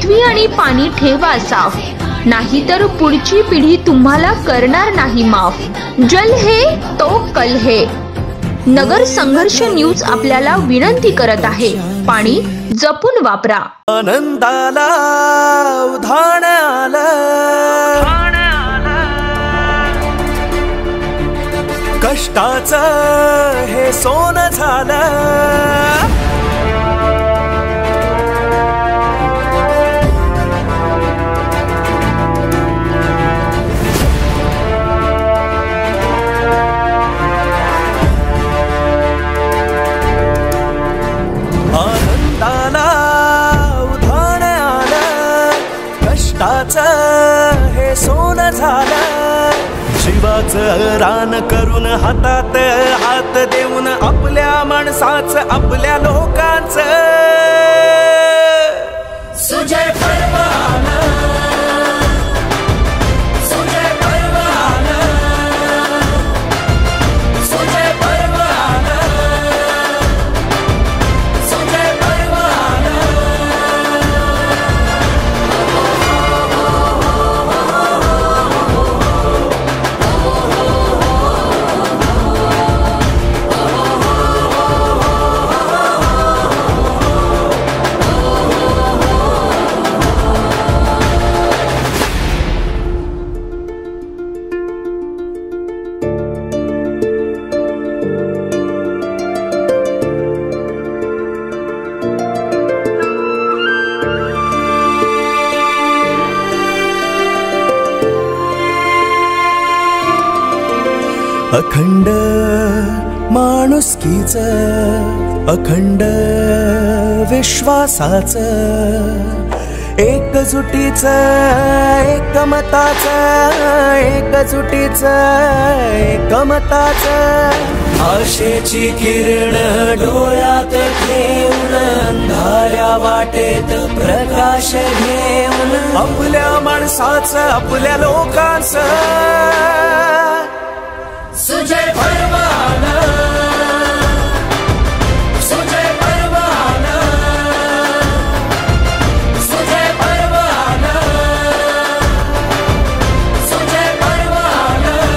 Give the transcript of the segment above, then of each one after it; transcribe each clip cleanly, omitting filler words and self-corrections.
पृथ्वी आणि पाणी ठेवा साफ, नाहीतर पुढची पिढी तुम्हाला करणार नाही माफ। जल है तो कल है। नगर संघर्ष न्यूज आपल्याला विनंती करत आहे, पाणी जपून वापरा। आनंदाला उधाण आलं, कष्टाचं हे सोनं झालं। आनंदाला उधाण आलं, कष्टाचं हे सोनं झालं। जीवाचं रान करून हातात हात देऊन आपल्या माणसाचं आपल्या लोकांचं सुजय पर्व आलं, सुजय पर्व आलं, सुजय पर्व आलं, सुजय पर्व आलं। अखंड माणुसकीचं, अखंड विश्वासाचं, एकजुटीचं एकमताचं, एकजुटीचं एकमताचं। आशेची किरण डोळ्यात घेऊन अंधाऱ्या वाटेत प्रकाश घेऊन आपल्या माणसाचं आपल्या लोकांचं सुजय पर्व आलं, सुजय पर्व आलं, सुजय पर्व आलं, सुजय पर्व आलं।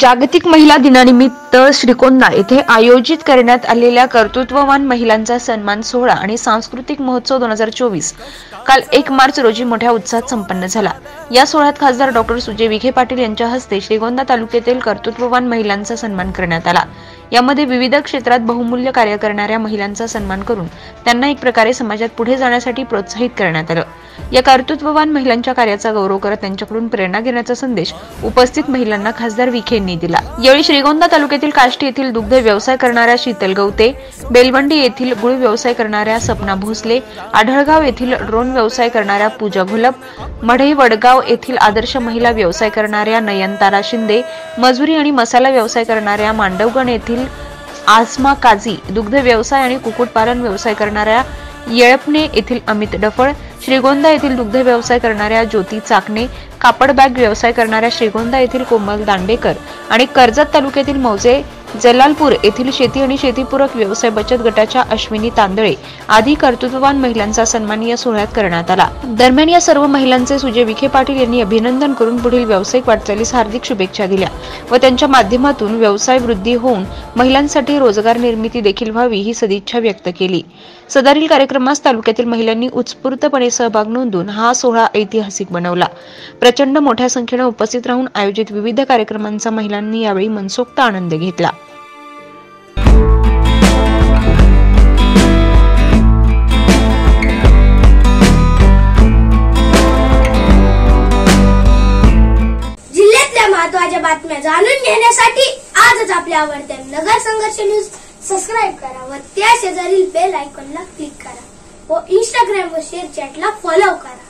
जागतिक महिला दिनानिमित्त श्रीगोंदा येथे आयोजित करण्यात आलेल्या कर्तृत्ववान महिलांचा सन्मान सोहळा आणि सांस्कृतिक महोत्सव 2024 काल 1 मार्च रोजी मोठ्या उत्साहात संपन्न झाला। या सोहळ्यात खासदार डॉक्टर सुजय विखे पाटील यांच्या हस्ते श्रीगोंदा तालुक्यातील कर्तृत्ववान महिलांचा सन्मान करण्यात आला। यामध्ये विविध क्षेत्रात बहुमूल्य कार्य करणाऱ्या महिलांचा सन्मान करून त्यांना एक प्रकारे समाजात पुढे जाण्यासाठी प्रोत्साहित करण्यात आलं। या कर्तृत्ववान महिलांच्या कार्याचा गौरव करत त्यांच्याकडून प्रेरणा घेण्याचा संदेश उपस्थित महिलांना खासदार विखे यांनी दिला। यावेळी श्रीगोंदा तालुक्यातील काष्टी येथील दुग्ध व्यवसाय करणाऱ्या शीतल गवते, बेलवंडी येथील गुळ व्यवसाय करणाऱ्या सपना भोसले, आढळगाव येथील ड्रोन व्यवसाय करणाऱ्या पूजा घोलप, मढई वडगाव येथील आदर्श महिला व्यवसाय करणाऱ्या नयनतारा शिंदे, मजुरी आणि मसाला व्यवसाय करणाऱ्या मांडवगण येथील आसमा काझी, दुग्ध व्यवसाय आणि कुक्कुटपालन व्यवसाय करणाऱ्या येळपणे येथील अमित डफळ, श्रीगोंदा येथील दुग्ध व्यवसाय करणाऱ्या ज्योती चाकणे, कापड बॅग व्यवसाय करणाऱ्या श्रीगोंदा येथील कोमल दांडेकर आणि कर्जत तालुक्यातील मौजे जलालपूर येथील शेती आणि शेतीपूरक व्यवसाय बचत गटाच्या अश्विनी तांदळे आदी कर्तृत्ववान महिलांचा सन्मान या सोहळ्यात करण्यात आला। दरम्यान या सर्व महिलांचे सुजय विखे पाटील यांनी अभिनंदन करून पुढील व्यावसायिक वाटचालीस हार्दिक शुभेच्छा दिल्या व त्यांच्या माध्यमातून व्यवसाय वृद्धी होऊन महिलांसाठी रोजगार निर्मिती देखील व्हावी ही सदिच्छा व्यक्त केली। सदरील कार्यक्रमास तालुक्यातील महिलांनी उत्स्फूर्तपणे सहभाग नोंदवून हा सोहळा ऐतिहासिक बनवला। प्रचंड मोठ्या संख्येने उपस्थित राहून आयोजित विविध कार्यक्रमांचा महिलांनी यावेळी मनसोक्त आनंद घेतला। जिल्ह्यातल्या महत्त्वाच्या बातम्या जाणून घेण्यासाठी आजच आपल्या आवडत्या नगर संघर्ष न्यूज सबस्क्राइब करा व त्या शेजारील बेल आयकॉनला क्लिक करा व इंस्टाग्राम व शेअर चॅटला फॉलो करा।